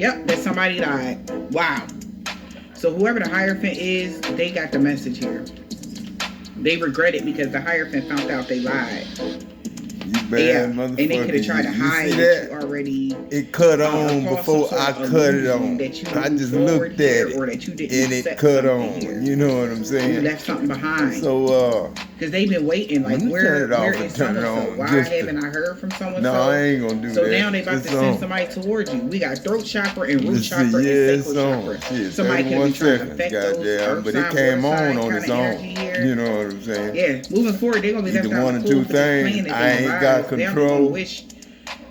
Yep, that somebody lied. Wow. So whoever the Hierophant is, they got the message here. They regret it because the Hierophant found out they lied. You bad motherfucker. And they could have tried to hide see that you already. It cut on before I cut it on. I just looked at it, or that you didn't and it cut on. Here. You know what I'm saying? You left something behind. So because they've been waiting, like where is so why haven't I heard from someone? No, I ain't gonna do that. So now they about to send somebody towards you. We got throat chakra and root chakra and sacral chakra. Somebody can be trying to affect those. But it came on its own. You know what I'm saying? Yeah, moving forward, they're gonna be left out one or two things. I ain't got control.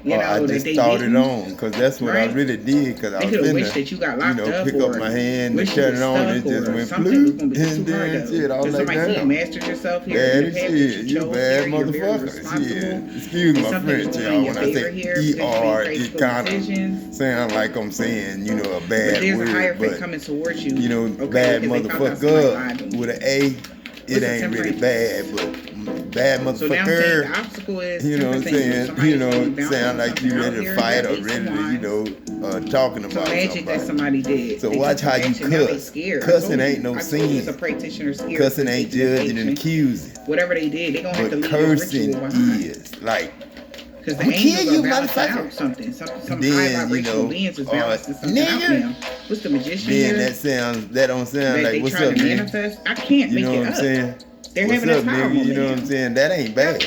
You know, I just started on because that's what I really did. Because I was wish that you got locked up, pick up my hand and turn it on, it just went blue, and then shit, I was like, damn, mastered yourself here. Bad shit, you bad motherfucker. Shit, excuse my French, y'all. When I say ER, it kind of sound like I'm saying, you know, a bad word, but coming towards you, you know, bad motherfucker with an A, it ain't really bad, but bad motherfucker. So the obstacle is, you know what I'm saying? You know, sound like you ready to fight or ready to, you know, talking about magic that somebody did. So watch how you cuss. Cussing ain't no sin. Cussing ain't judging and accusing. Whatever they did, they gonna have to leave cursing is like. Because the angels are balancing out something. Some high vibrational beings is balancing something out now. What's the magician here? That don't sound like what's up, man? I can't make it up. You know what I'm saying? They're having a power moment. You know what I'm saying? That ain't bad.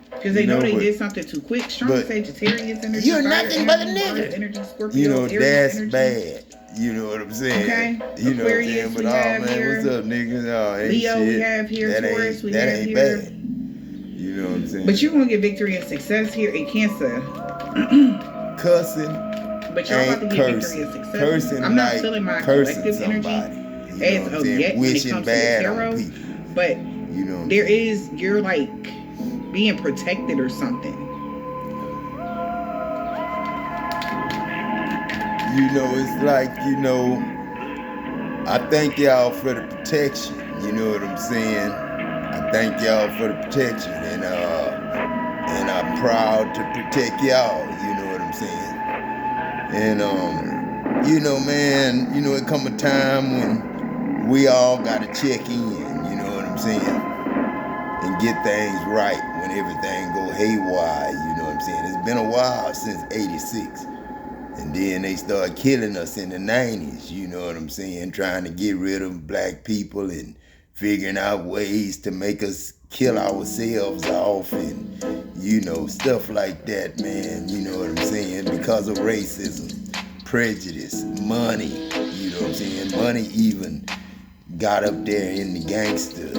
Because they know they did something too quick. Strong Sagittarius energy. You're nothing but a nigga. You know, that's bad. You know what I'm saying? Okay. You know what I'm saying? But man, what's up, niggas? Oh, ain't Leo, shit. we have here. Taurus, we have here. That ain't bad. You know what I'm saying? But you're going to get victory and success here in Cancer. Cussing. But y'all about to get victory and success. Cursing. I'm not feeling my collective energy as of yet when it comes to the tarot. But you know you're like being protected or something. You know, it's like, you know, I thank y'all for the protection. You know what I'm saying? I thank y'all for the protection, and I'm proud to protect y'all. You know what I'm saying? And you know, man, you know, it come a time when we all gotta check in. You know what I'm saying? And get things right when everything go haywire. You know what I'm saying? It's been a while since '86. And then they started killing us in the 90s, you know what I'm saying? Trying to get rid of black people and figuring out ways to make us kill ourselves off and, you know, stuff like that, man. You know what I'm saying? Because of racism, prejudice, money, you know what I'm saying? Money even got up there in the gangster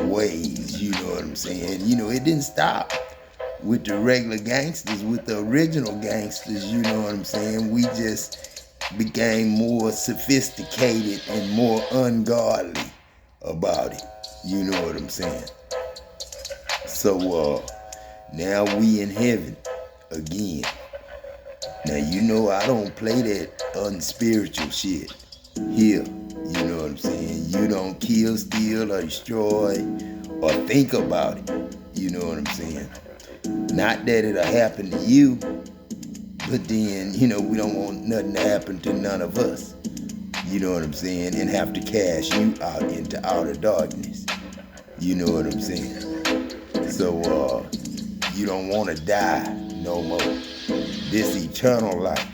ways, you know what I'm saying? You know, it didn't stop with the regular gangsters, with the original gangsters, you know what I'm saying? We just became more sophisticated and more ungodly about it, you know what I'm saying? So, now we in heaven again. Now, you know I don't play that unspiritual shit here, you know what I'm saying? You don't kill, steal, or destroy, or think about it, you know what I'm saying? Not that it'll happen to you, but then, you know, we don't want nothing to happen to none of us. You know what I'm saying? And have to cast you out into outer darkness. You know what I'm saying? So, you don't want to die no more. This eternal life.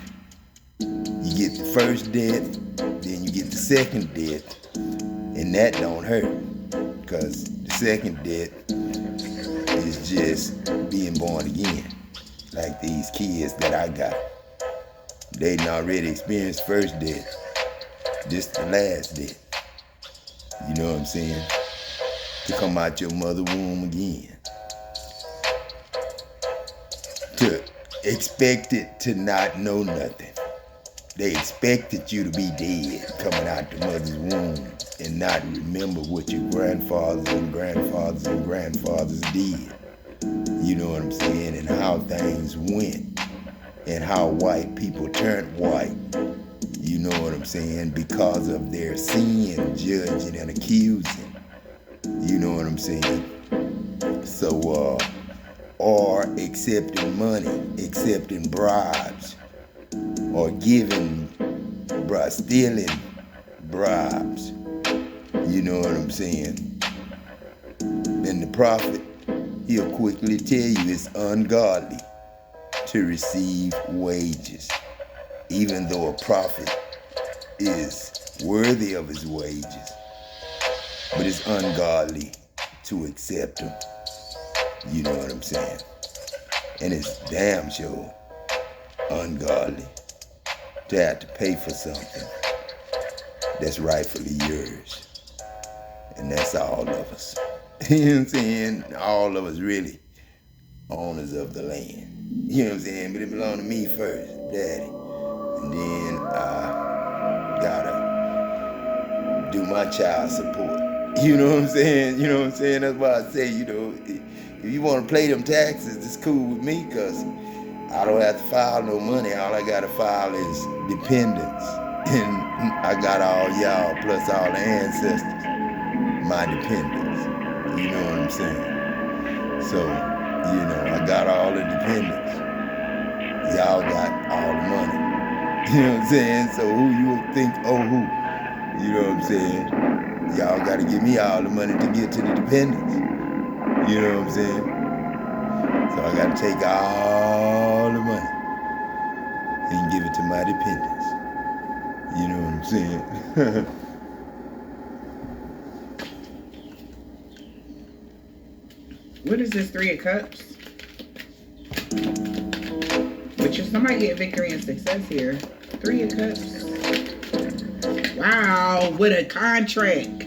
You get the first death, then you get the second death, and that don't hurt. Because the second death is just being born again, like these kids that I got. They done already experienced first death. This the last death. You know what I'm saying? To come out your mother womb again. To expect it to not know nothing. They expected you to be dead coming out the mother's womb and not remember what your grandfathers and grandfathers and grandfathers did. You know what I'm saying? And how things went. And how white people turned white. You know what I'm saying? Because of their sin, judging and accusing. You know what I'm saying? So, or accepting money, accepting bribes, or giving stealing bribes. You know what I'm saying? And the prophet, he'll quickly tell you it's ungodly to receive wages, even though a prophet is worthy of his wages, but it's ungodly to accept them. You know what I'm saying? And it's damn sure ungodly to have to pay for something that's rightfully yours. And that's all of us. You know what I'm saying? All of us really owners of the land. You know what I'm saying? But it belonged to me first, daddy. And then I gotta do my child support. You know what I'm saying? You know what I'm saying? That's why I say, you know, if you want to pay them taxes, it's cool with me, because I don't have to file no money. All I gotta file is dependents. And I got all y'all plus all the ancestors, my dependents. You know what I'm saying? So, you know, I got all the dependents. Y'all got all the money. You know what I'm saying? So who you would think, oh who? You know what I'm saying? Y'all gotta give me all the money to get to the dependents. You know what I'm saying? So I gotta take all the money and give it to my dependents. You know what I'm saying? What is this, 3 of Cups? But you're somebody get victory and success here. 3 of Cups. Wow, with a contract.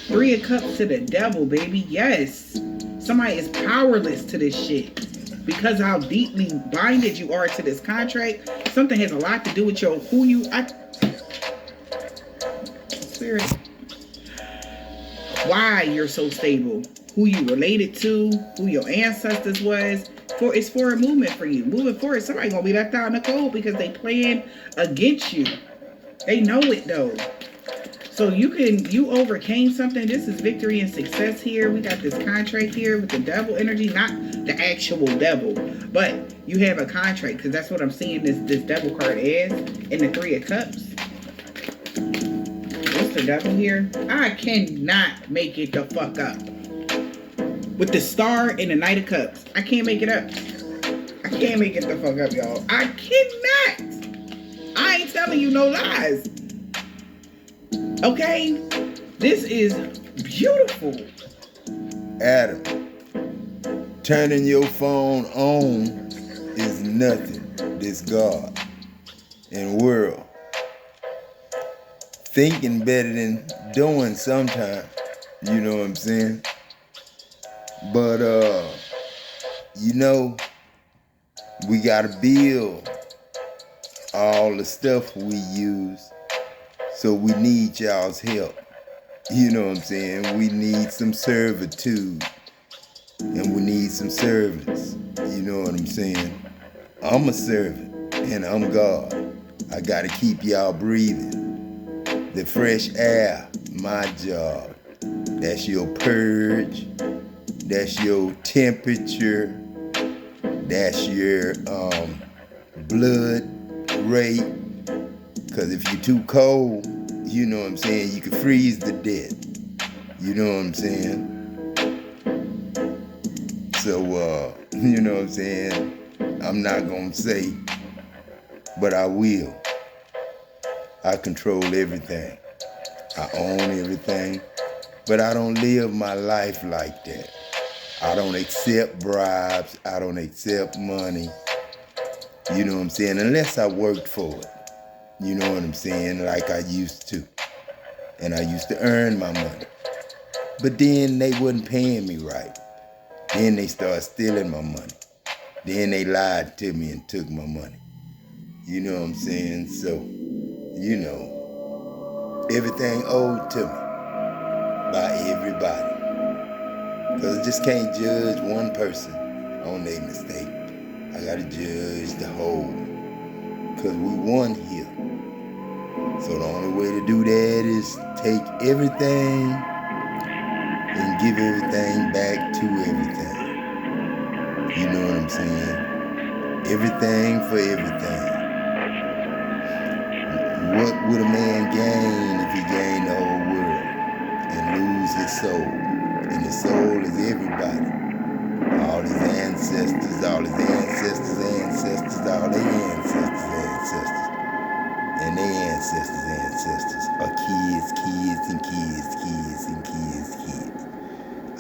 3 of Cups to the devil, baby. Yes. Somebody is powerless to this shit. Because how deeply binded you are to this contract. Something has a lot to do with your spirit. Why you're so stable. Who you related to, who your ancestors was. It's for a movement for you. Moving forward, somebody gonna be left out in the cold because they playing against you. They know it though. So you overcame something. This is victory and success here. We got this contract here with the devil energy, not the actual devil, but you have a contract, because that's what I'm seeing this devil card as in the 3 of Cups. What's the devil here? I cannot make it the fuck up. With the star and the Knight of Cups. I can't make it up. I can't make it the fuck up, y'all. I cannot. I ain't telling you no lies. Okay? This is beautiful. Adam, turning your phone on is nothing. This God and world. Thinking better than doing sometimes. You know what I'm saying? But, you know, we gotta build all the stuff we use. So we need y'all's help. You know what I'm saying? We need some servitude. And we need some servants. You know what I'm saying? I'm a servant and I'm God. I gotta keep y'all breathing. The fresh air, my job. That's your purge. That's your temperature. That's your blood rate. Because if you're too cold, you know what I'm saying, you can freeze to death. You know what I'm saying? So, you know what I'm saying? I'm not going to say, but I will. I control everything. I own everything. But I don't live my life like that. I don't accept bribes. I don't accept money. You know what I'm saying? Unless I worked for it. You know what I'm saying? Like I used to. And I used to earn my money. But then they wasn't paying me right. Then they started stealing my money. Then they lied to me and took my money. You know what I'm saying? So, you know, everything owed to me by everybody. Because I just can't judge one person on their mistake. I gotta judge the whole. Because we won here. So the only way to do that is take everything and give everything back to everything. You know what I'm saying? Everything for everything. What would a man gain if he gained the whole world and lose his soul? And his soul is everybody. All his ancestors, all his ancestors' ancestors, all their ancestors' ancestors. And their ancestors' ancestors are kids, kids, and kids, kids, and kids, kids.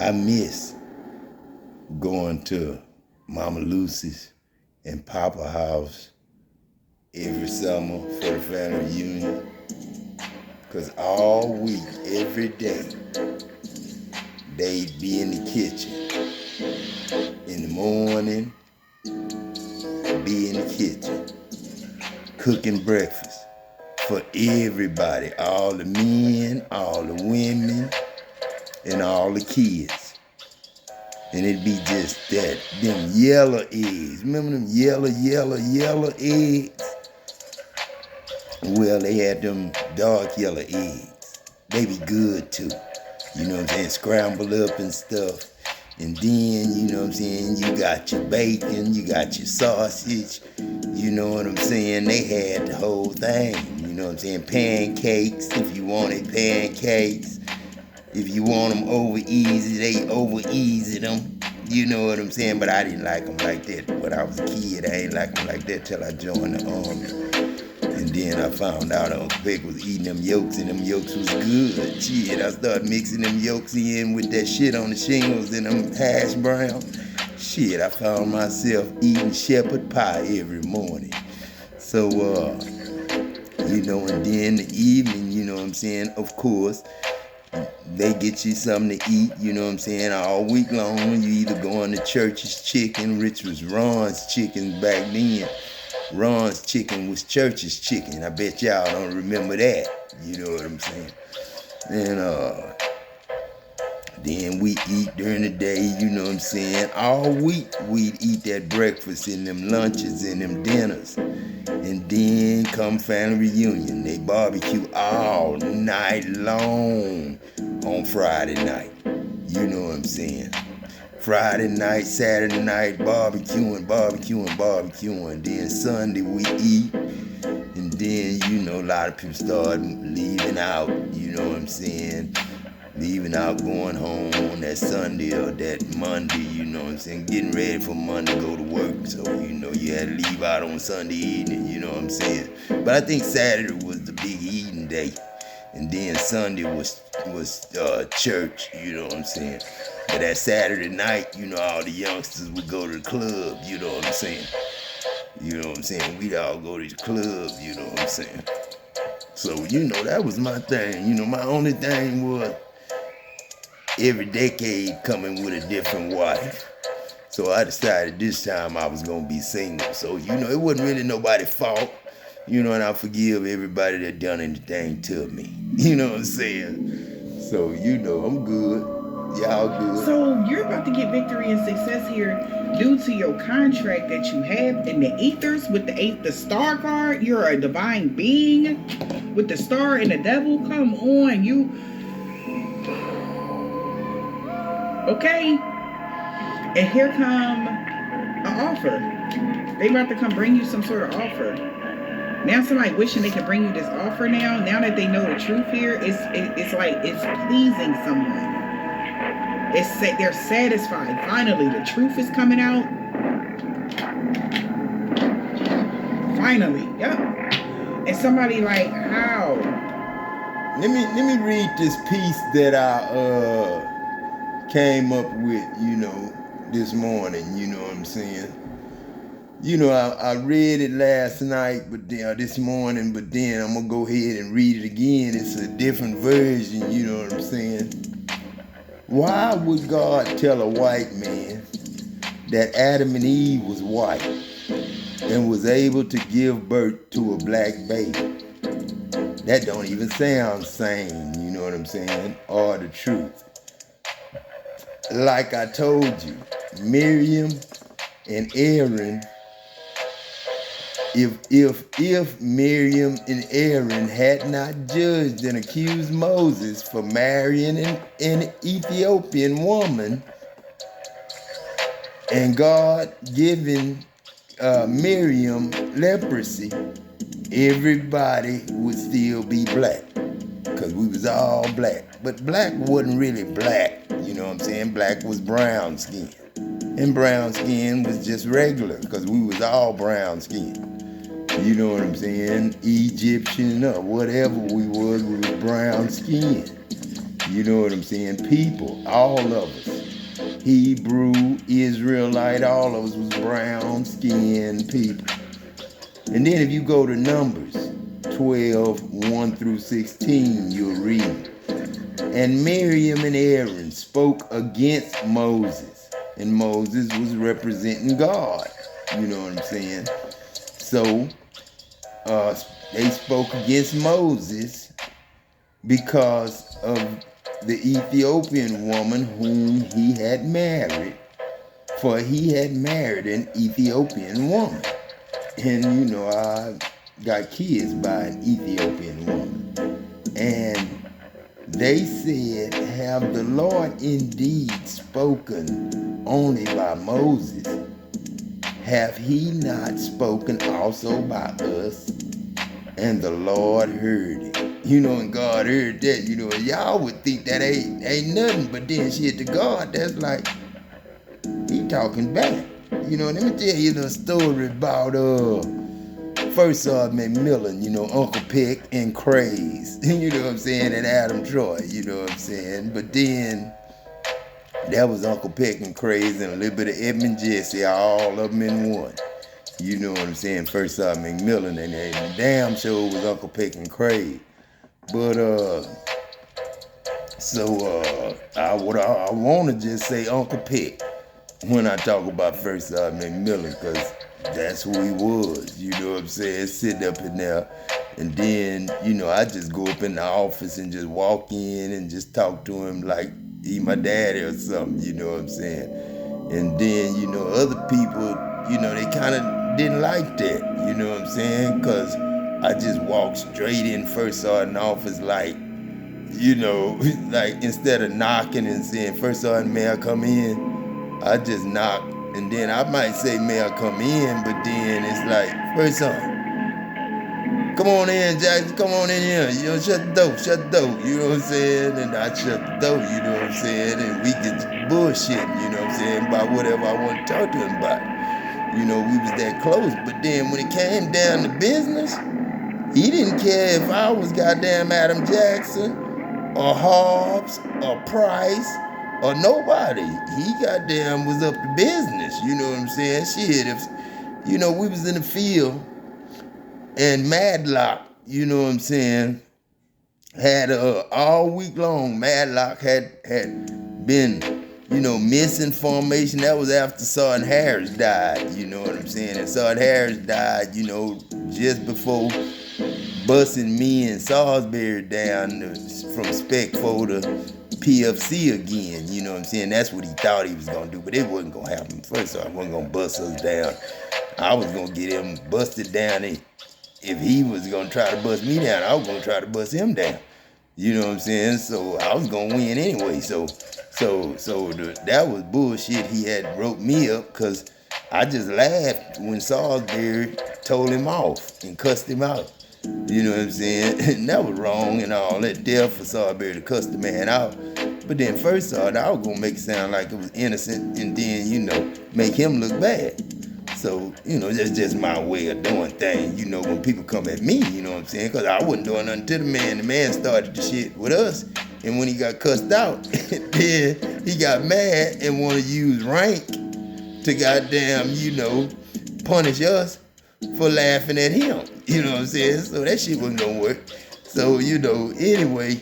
I miss going to Mama Lucy's and Papa house every summer for the family reunion. Because all week, every day, they'd be in the kitchen. In the morning, be in the kitchen, cooking breakfast for everybody, all the men, all the women, and all the kids. And it'd be just that, them yellow eggs. Remember them yellow eggs? Well, they had them dark yellow eggs. They be good too. You know what I'm saying? Scrambled up and stuff. And then, you know what I'm saying, you got your bacon, you got your sausage, you know what I'm saying? They had the whole thing, you know what I'm saying? Pancakes, if you wanted pancakes. If you want them over easy, they over easy them. You know what I'm saying? But I didn't like them like that when I was a kid. I ain't like them like that till I joined the army. And then I found out Uncle Beck was eating them yolks, and them yolks was good. Shit, I started mixing them yolks in with that shit on the shingles and them hash brown. Shit, I found myself eating shepherd pie every morning. So, you know, and then the evening, you know what I'm saying, of course, they get you something to eat, you know what I'm saying, all week long. You either go on to Church's Chicken, which was Ron's Chicken back then. Ron's Chicken was Church's Chicken. I bet y'all don't remember that. You know what I'm saying? And then we eat during the day, you know what I'm saying? All week we'd eat that breakfast and them lunches and them dinners. And then come family reunion. They barbecue all night long on Friday night. You know what I'm saying? Friday night, Saturday night, barbecuing. Then Sunday we eat. And then, you know, a lot of people start leaving out, you know what I'm saying? Leaving out, going home on that Sunday or that Monday, you know what I'm saying? Getting ready for Monday, go to work. So, you know, you had to leave out on Sunday evening, you know what I'm saying? But I think Saturday was the big eating day. And then Sunday was church, you know what I'm saying? But that Saturday night, you know, all the youngsters would go to the club, you know what I'm saying? You know what I'm saying? We'd all go to the club, you know what I'm saying? So, you know, that was my thing. You know, my only thing was every decade coming with a different wife. So I decided this time I was going to be single. So, you know, it wasn't really nobody's fault. You know, and I forgive everybody that done anything to me. You know what I'm saying? So, you know, I'm good. Y'all good. So you're about to get victory and success here due to your contract that you have in the ethers with the star card. You're a divine being with the star and the devil. Come on, you. Okay. And here come an offer. They about to come bring you some sort of offer. Now somebody wishing they could bring you this offer now that they know the truth here, it's like it's pleasing someone. They're satisfied. Finally, the truth is coming out. Finally, yep. And somebody like, how? Let me read this piece that I came up with, you know, this morning, you know what I'm saying? You know, I read it last night, but then this morning, but then I'm gonna go ahead and read it again. It's a different version, you know what I'm saying? Why would God tell a white man that Adam and Eve was white and was able to give birth to a black baby? That don't even sound sane, you know what I'm saying? Or the truth. Like I told you, Miriam and Aaron, if Miriam and Aaron had not judged and accused Moses for marrying an Ethiopian woman, and God giving Miriam leprosy, everybody would still be black. Because we was all black. But black wasn't really black. You know what I'm saying? Black was brown skin. And brown skin was just regular. Because we was all brown skin. You know what I'm saying? Egyptian or whatever we was brown skin. You know what I'm saying? People, all of us. Hebrew, Israelite, all of us was brown skinned people. And then if you go to Numbers 12, 1 through 16, you'll read. And Miriam and Aaron spoke against Moses. And Moses was representing God. You know what I'm saying? So, they spoke against Moses because of the Ethiopian woman whom he had married. For he had married an Ethiopian woman. And, you know, I got kids by an Ethiopian woman. And they said, have the Lord indeed spoken only by Moses? Have he not spoken also by us? And the Lord heard it. You know, and God heard that, you know, and y'all would think that ain't nothing, but then shit to God, that's like, he talking back. You know, let me tell you the story about first McMillan, you know, Uncle Peck and Craze, you know what I'm saying, and Adam Troy, you know what I'm saying. But then that was Uncle Peck and Craze and a little bit of Edmund Jesse, all of them in one. You know what I'm saying? First McMillan, and the damn show was Uncle Peck and Craze. But I want to just say Uncle Peck when I talk about first McMillan, because that's who he was, you know what I'm saying, sitting up in there. And then, you know, I just go up in the office and just walk in and just talk to him like he my daddy or something, you know what I'm saying. And then, you know, other people, you know, they kind of didn't like that, you know what I'm saying, because I just walked straight in first sergeant office like, you know, like instead of knocking and saying, first sergeant, may I come in? I just knock, and then I might say, may I come in? But then it's like, first sergeant, come on in, Jackson, come on in here. You know, shut the door, you know what I'm saying? And I shut the door, you know what I'm saying? And we get bullshitting, you know what I'm saying, about whatever I want to talk to him about. You know, we was that close. But then when it came down to business, he didn't care if I was goddamn Adam Jackson or Hobbs or Price or nobody. He goddamn was up to business, you know what I'm saying? Shit, if, you know, we was in the field and Madlock, you know what I'm saying, had all week long, Madlock had been, you know, missing formation. That was after Sergeant Harris died, you know what I'm saying? And Sergeant Harris died, you know, just before busting me and Salisbury down from Spec 4 to PFC again, you know what I'm saying? That's what he thought he was going to do, but it wasn't going to happen. First off, I wasn't going to bust us down. I was going to get him busted down, and if he was going to try to bust me down, I was going to try to bust him down. You know what I'm saying? So I was going to win anyway. So that was bullshit. He had wrote me up because I just laughed when Salisbury told him off and cussed him out. You know what I'm saying? And that was wrong and all that there for Salisbury to cuss the man out. But then first I was going to make it sound like it was innocent and then, you know, make him look bad. So, you know, that's just my way of doing things, you know, when people come at me, you know what I'm saying? Because I wasn't doing nothing to the man. The man started the shit with us. And when he got cussed out, then he got mad and wanted to use rank to goddamn, you know, punish us for laughing at him. You know what I'm saying? So that shit wasn't going to work. So, you know, anyway,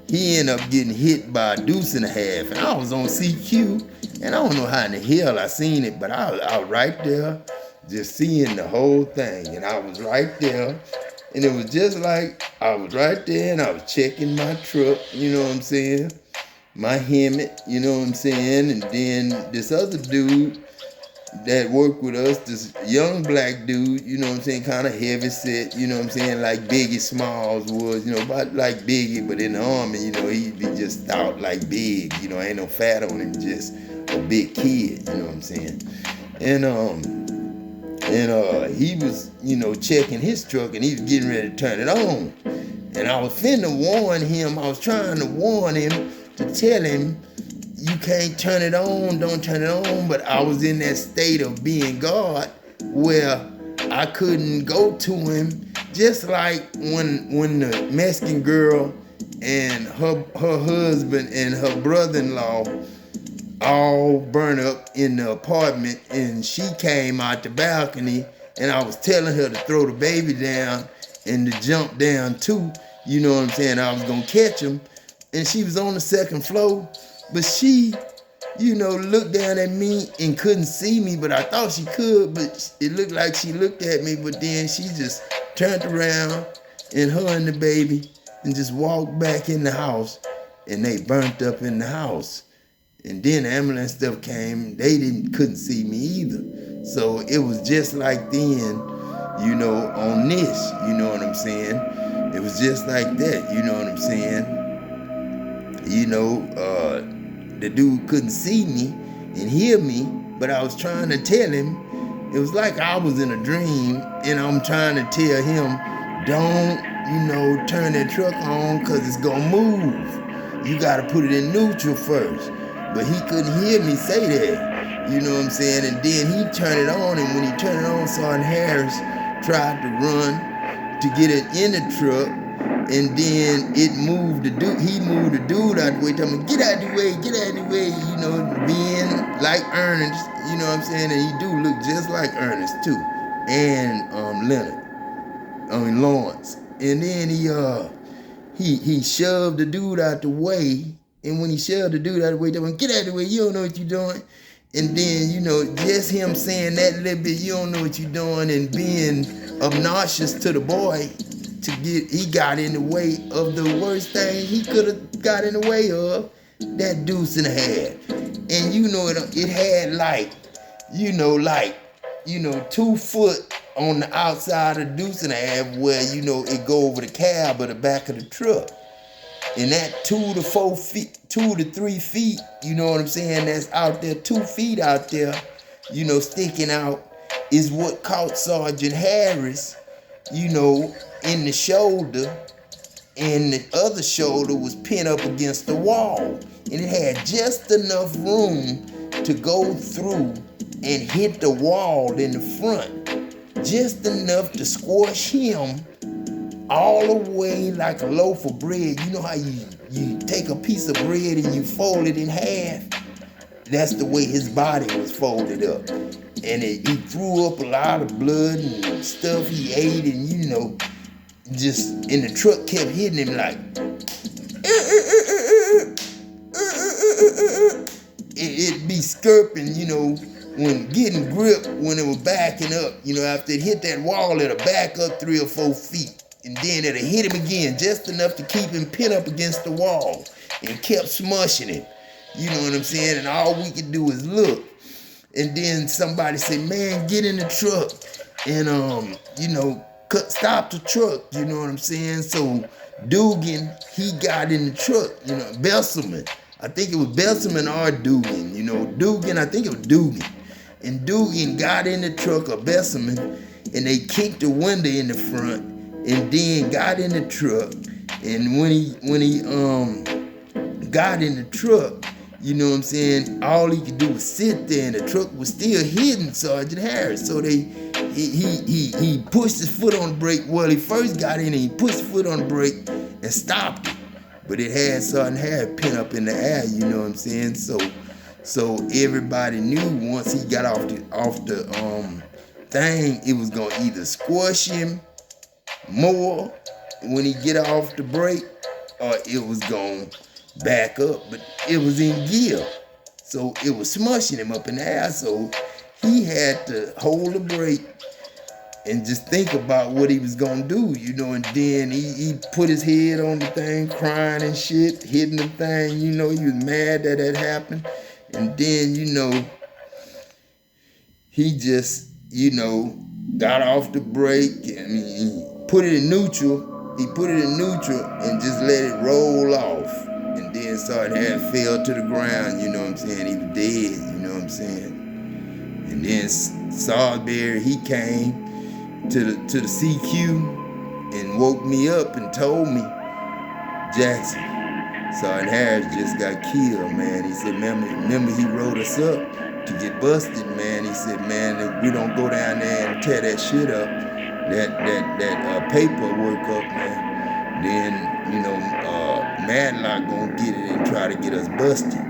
he ended up getting hit by a deuce and a half. And I was on CQ. And I don't know how in the hell I seen it, but I was right there just seeing the whole thing. And I was right there. And it was just like I was right there and I was checking my truck, you know what I'm saying? My helmet, you know what I'm saying? And then this other dude that worked with us, this young black dude, you know what I'm saying, kind of heavy set, you know what I'm saying, like Biggie Smalls was, you know, about like Biggie, but in the army, you know, he'd be just stout like Big, you know, ain't no fat on him, just a big kid, you know what I'm saying? And And he was, checking his truck, and he was getting ready to turn it on. And I was finna warn him. I was trying to warn him to tell him, you can't turn it on, don't turn it on. But I was in that state of being God where I couldn't go to him. Just like when the Mexican girl and her husband and her brother-in-law all burned up in the apartment, and she came out the balcony, and I was telling her to throw the baby down and to jump down too. You know what I'm saying? I was gonna catch him, and she was on the second floor, but she, looked down at me and couldn't see me, but I thought she could, but it looked like she looked at me, but then she just turned around, and her and the baby, and just walked back in the house, and they burnt up in the house. And then the ambulance stuff came, they couldn't see me either. So it was just like then, on this, you know what I'm saying? It was just like that, you know what I'm saying? The dude couldn't see me and hear me, but I was trying to tell him, it was like I was in a dream, and I'm trying to tell him, don't, turn that truck on, because it's gonna move. You gotta put it in neutral first. But he couldn't hear me say that, you know what I'm saying? And then he turned it on, and when he turned it on, Sergeant Harris tried to run to get it in the truck, and then it moved the dude. He moved the dude out the way, telling me, get out the way, being like Ernest, you know what I'm saying? And he do look just like Ernest too, and Lawrence. And then he shoved the dude out the way. And when he shoved the dude out of the way, they went, get out of the way, you don't know what you're doing. And then, just him saying that little bit, you don't know what you're doing, and being obnoxious to the boy, he got in the way of the worst thing he could have got in the way of, that deuce in the head. And it had like 2 foot on the outside of the deuce in the half where, it go over the cab of the back of the truck. And that 2 to 3 feet, you know what I'm saying, that's out there, 2 feet out there, sticking out, is what caught Sergeant Harris, in the shoulder, and the other shoulder was pinned up against the wall. And it had just enough room to go through and hit the wall in the front. Just enough to squash him all the way like a loaf of bread. You know how you take a piece of bread and you fold it in half? That's the way his body was folded up. And he threw up a lot of blood and stuff he ate, and and the truck kept hitting him like, it'd be skirping, when getting grip, when it was backing up, after it hit that wall, it'll back up 3 or 4 feet. And then it'll hit him again, just enough to keep him pinned up against the wall, and kept smushing him. You know what I'm saying? And all we could do is look. And then somebody said, man, get in the truck and, stop the truck. You know what I'm saying? So Dugan, he got in the truck, Besselman. I think it was Besselman or Dugan. Dugan, I think it was Dugan. And Dugan got in the truck, or Besselman, and they kicked the window in the front, and then got in the truck. And when he got in the truck, you know what I'm saying, all he could do was sit there, and the truck was still hitting Sergeant Harris. So he pushed his foot on the brake. Well, he first got in and he pushed his foot on the brake and stopped it. But it had Sergeant Harris pinned up in the air, you know what I'm saying? So everybody knew once he got off the thing, it was gonna either squash him more when he get off the brake, or it was gonna back up. But it was in gear, so it was smushing him up in the air. So he had to hold the brake and just think about what he was gonna do, and then he put his head on the thing, crying and shit, hitting the thing, he was mad that happened. And then, he just, got off the brake, and he put it in neutral. He put it in neutral and just let it roll off. And then Sergeant Harris fell to the ground, you know what I'm saying? He was dead, you know what I'm saying? And then Salisbury, he came to the CQ and woke me up and told me, Jackson, Sergeant Harris just got killed, man. He said, remember he wrote us up to get busted, man. He said, man, if we don't go down there and tear that shit up, that paperwork up, man, then, you know, Madlock gonna get it and try to get us busted.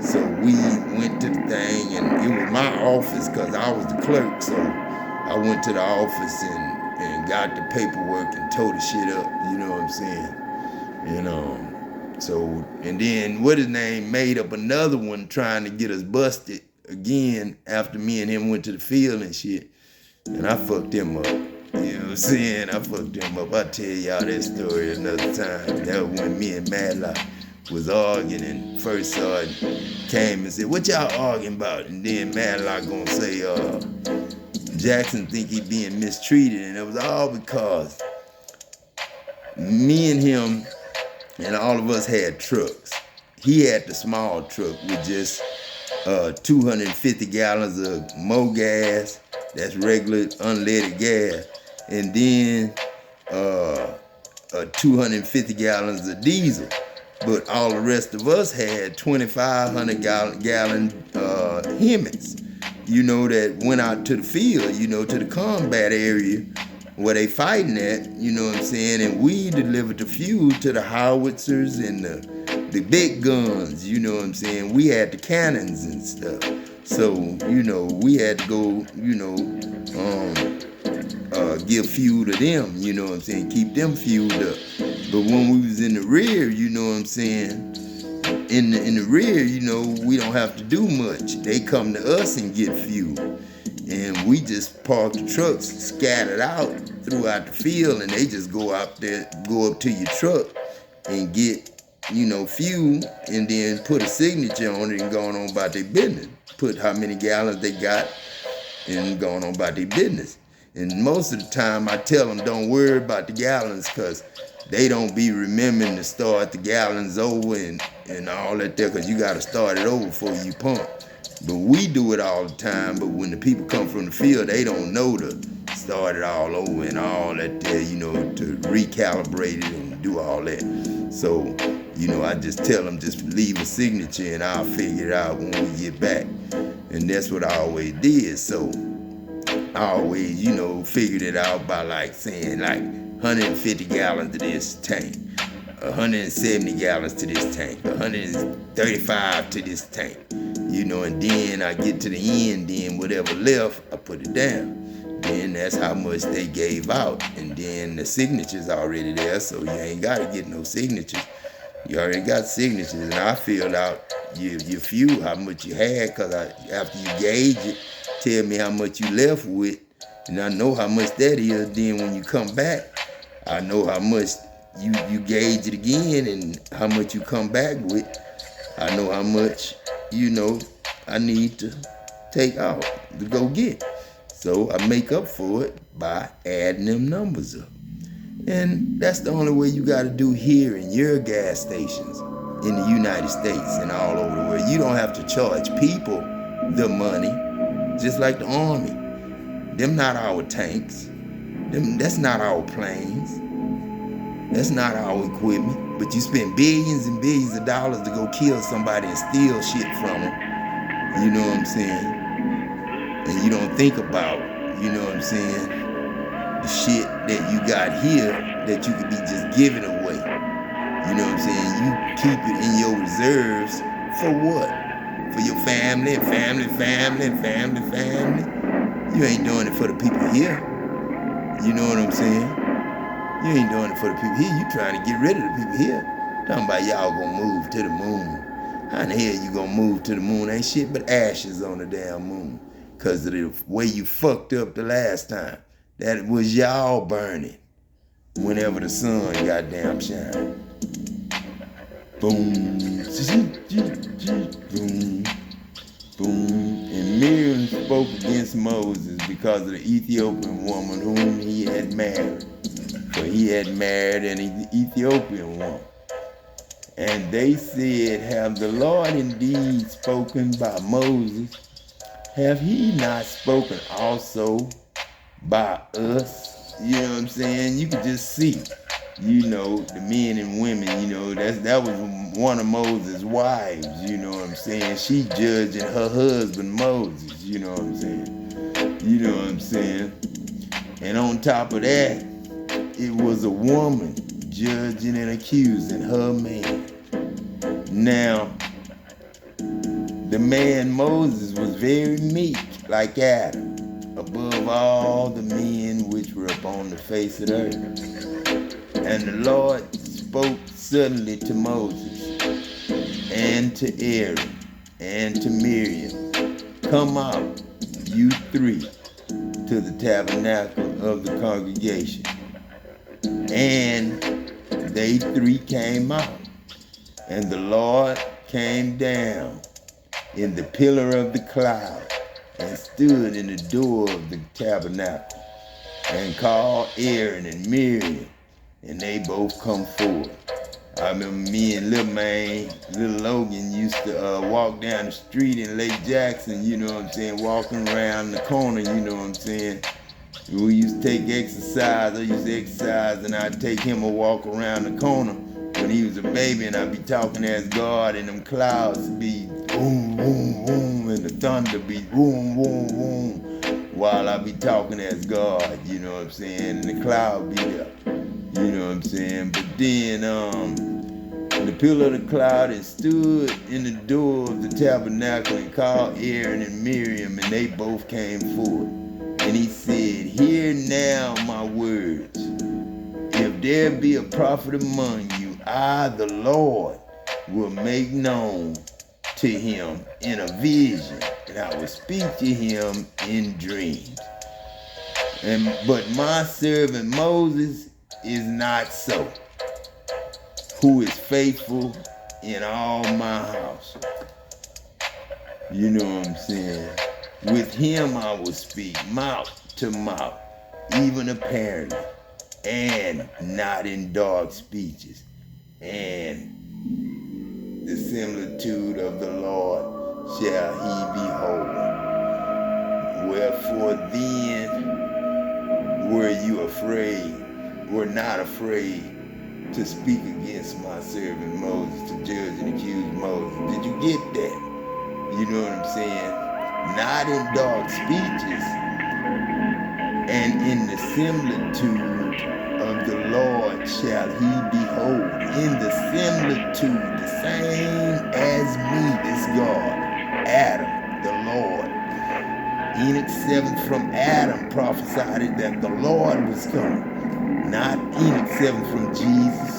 So we went to the thing, and it was my office because I was the clerk. So I went to the office and got the paperwork and tore the shit up. You know what I'm saying? So, and then what his name made up another one trying to get us busted again after me and him went to the field and shit. And I fucked him up. You know what I'm saying? I fucked him up. I'll tell y'all that story another time. That was when me and Madlock was arguing, and first sergeant came and said, what y'all arguing about? And then Madlock gonna say, Jackson think he being mistreated, and it was all because me and him and all of us had trucks. He had the small truck with just 250 gallons of Mo gas, that's regular unleaded gas, and then 250 gallons of diesel. But all the rest of us had 2,500 gallon Hemmets, you know, that went out to the field, you know, to the combat area where they fighting at, you know what I'm saying? And we delivered the fuel to the howitzers and the big guns, you know what I'm saying? We had the cannons and stuff. So, you know, we had to go, you know, give fuel to them, you know what I'm saying? Keep them fueled up. But when we was in the rear, you know what I'm saying? In the rear, you know, we don't have to do much. They come to us and get fuel. And we just park the trucks scattered out throughout the field, and they just go out there, go up to your truck and get, you know, fuel, and then put a signature on it and go on about their business. Put how many gallons they got and going on about their business. And most of the time I tell them don't worry about the gallons because they don't be remembering to start the gallons over and all that there, because you got to start it over before you pump. But we do it all the time, but when the people come from the field, they don't know to start it all over and all that there, you know, to recalibrate it and do all that. So, you know, I just tell them just leave a signature and I'll figure it out when we get back. And that's what I always did. So I always, you know, figured it out by like saying like 150 gallons to this tank, 170 gallons to this tank, 135 to this tank, you know, and then I get to the end, then whatever left, I put it down. Then that's how much they gave out. And then the signature's already there, so you ain't got to get no signatures. You already got signatures, and I filled out your fuel, how much you had, because after you gauge it, tell me how much you left with, and I know how much that is. Then when you come back, I know how much you gauge it again and how much you come back with. I know how much, you know, I need to take out to go get. So I make up for it by adding them numbers up. And that's the only way you got to do here in your gas stations in the United States and all over the world. You don't have to charge people the money, just like the Army. Them not our tanks. That's not our planes. That's not our equipment. But you spend billions and billions of dollars to go kill somebody and steal shit from them. You know what I'm saying? And you don't think about, you know what I'm saying, the shit that you got here that you could be just giving away. You know what I'm saying? You keep it in your reserves for what? For your family and family. You ain't doing it for the people here. You know what I'm saying? You ain't doing it for the people here. You trying to get rid of the people here. Talking about y'all gonna move to the moon. How in the hell you gonna move to the moon? Ain't shit but ashes on the damn moon. Because of the way you fucked up the last time. That was y'all burning whenever the sun goddamn shine. Boom. Boom. Boom. And Miriam spoke against Moses because of the Ethiopian woman whom he had married. For he had married an Ethiopian woman. And they said, have the Lord indeed spoken by Moses? have he not spoken also by us? You know what I'm saying? You can just see, the men and women, that was one of Moses' wives, you know what I'm saying? She judging her husband Moses, you know what I'm saying? You know what I'm saying? And on top of that, it was a woman judging and accusing her man. Now, the man Moses was very meek, like Adam, above all the men which were upon the face of the earth. And the Lord spoke suddenly to Moses, and to Aaron, and to Miriam, "Come out, you three, to the tabernacle of the congregation." And they three came out, and the Lord came down in the pillar of the cloud, and stood in the door of the tabernacle, and called Aaron and Miriam, and they both come forth. I remember me and little Logan used to walk down the street in Lake Jackson, you know what I'm saying, walking around the corner, you know what I'm saying. We used to take exercise, I used to exercise, and I'd take him a walk around the corner when he was a baby, and I'd be talking as God, and them clouds be boom, boom, boom, and the thunder be boom, boom, boom, while I be talking as God, you know what I'm saying, and the cloud be there, you know what I'm saying. But then, the pillar of the cloud had stood in the door of the tabernacle and called Aaron and Miriam, and they both came forth. And he said, "Hear now my words. If there be a prophet among you, I, the Lord, will make known to him in a vision, and I will speak to him in dreams. But my servant Moses is not so, who is faithful in all my house." You know what I'm saying? "With him I will speak mouth to mouth, even apparently, and not in dark speeches. And the similitude of the Lord shall he behold. Wherefore then were not afraid to speak against my servant Moses, to judge and accuse Moses." Did you get that? You know what I'm saying? Not in dark speeches, and in the similitude of the Lord shall he behold. In the similitude, the same as me, this God, Adam, the Lord. Enoch 7 from Adam prophesied it that the Lord was coming, not Enoch 7 from Jesus.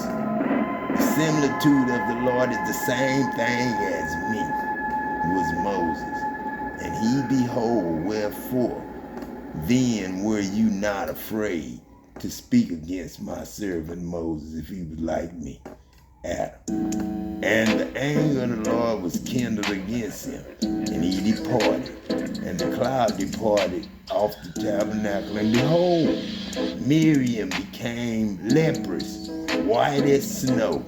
The similitude of the Lord is the same thing as me, was Moses. And he behold, wherefore then were you not afraid to speak against my servant Moses, if he was like me, Adam? And the anger of the Lord was kindled against him, and he departed. And the cloud departed off the tabernacle, and behold, Miriam became leprous, white as snow.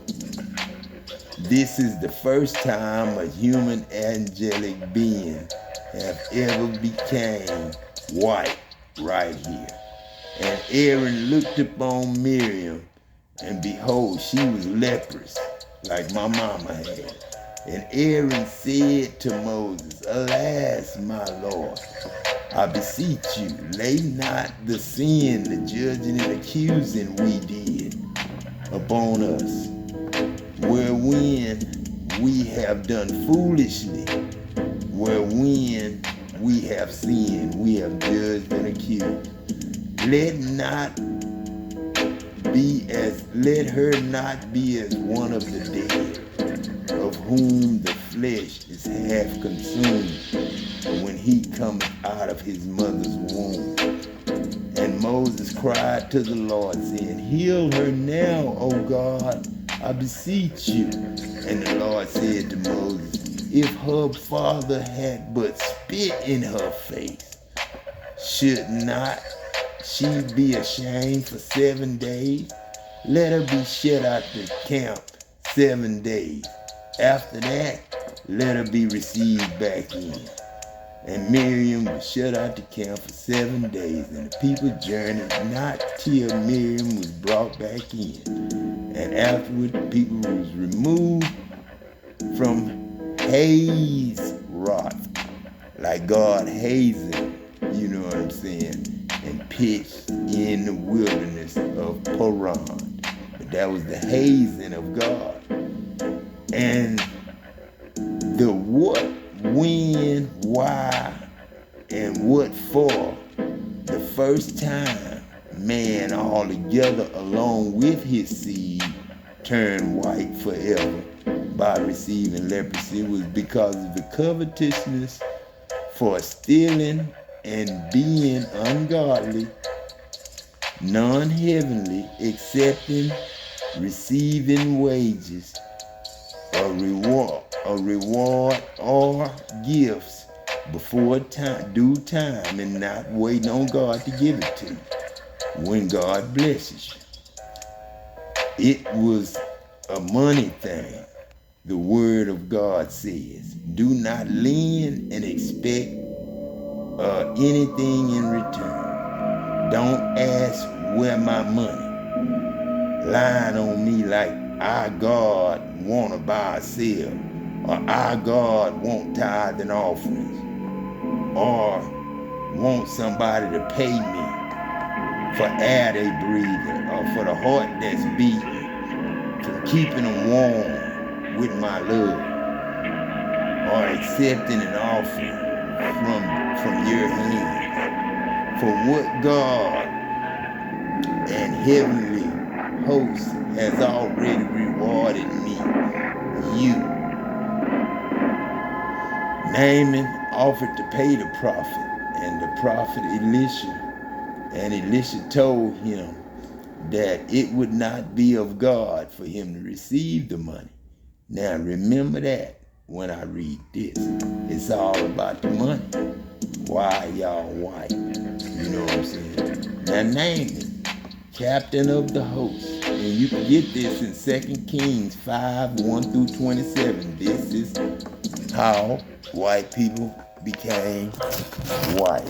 This is the first time a human angelic being have ever became white right here. And Aaron looked upon Miriam, and behold, she was leprous, like my mama had. And Aaron said to Moses, "Alas, my Lord, I beseech you, lay not the sin, the judging and accusing we did upon us, wherein we have done foolishly, wherein we have sinned, we have judged and accused. Let her not be as one of the dead, of whom the flesh is half consumed, when he cometh out of his mother's womb." And Moses cried to the Lord, saying, "Heal her now, O God, I beseech you." And the Lord said to Moses, "If her father had but spit in her face, should not she be ashamed for 7 days? Let her be shut out the camp 7 days. After that, let her be received back in." And Miriam was shut out the camp for 7 days, and the people journeyed not till Miriam was brought back in. And afterward, the people was removed from Hazeroth, like God hazing, you know what I'm saying, and pitched in the wilderness of Paran. But that was the hazing of God. And the what, when, why, and what for, the first time man all together along with his seed turned white forever by receiving leprosy was because of the covetousness for stealing and being ungodly, non-heavenly, accepting, receiving wages, a reward or gifts before time, due time, and not waiting on God to give it to you when God blesses you. It was a money thing. The word of God says, do not lend and expect anything in return. Don't ask where my money. Lying on me like our God want to buy or sell, or our God want tithe and offerings, or want somebody to pay me for air they breathing, or for the heart that's beating, for keeping them warm with my love, or accepting an offering from your hands. For what God and heavenly host has already rewarded me, you. Naaman offered to pay the prophet, and the prophet Elisha, and Elisha told him that it would not be of God for him to receive the money. Now remember that when I read this. It's all about the money. Why y'all white? You know what I'm saying? Now Naaman, captain of the host. And you can get this in 2 Kings 5, 1 through 27. This is how white people became white.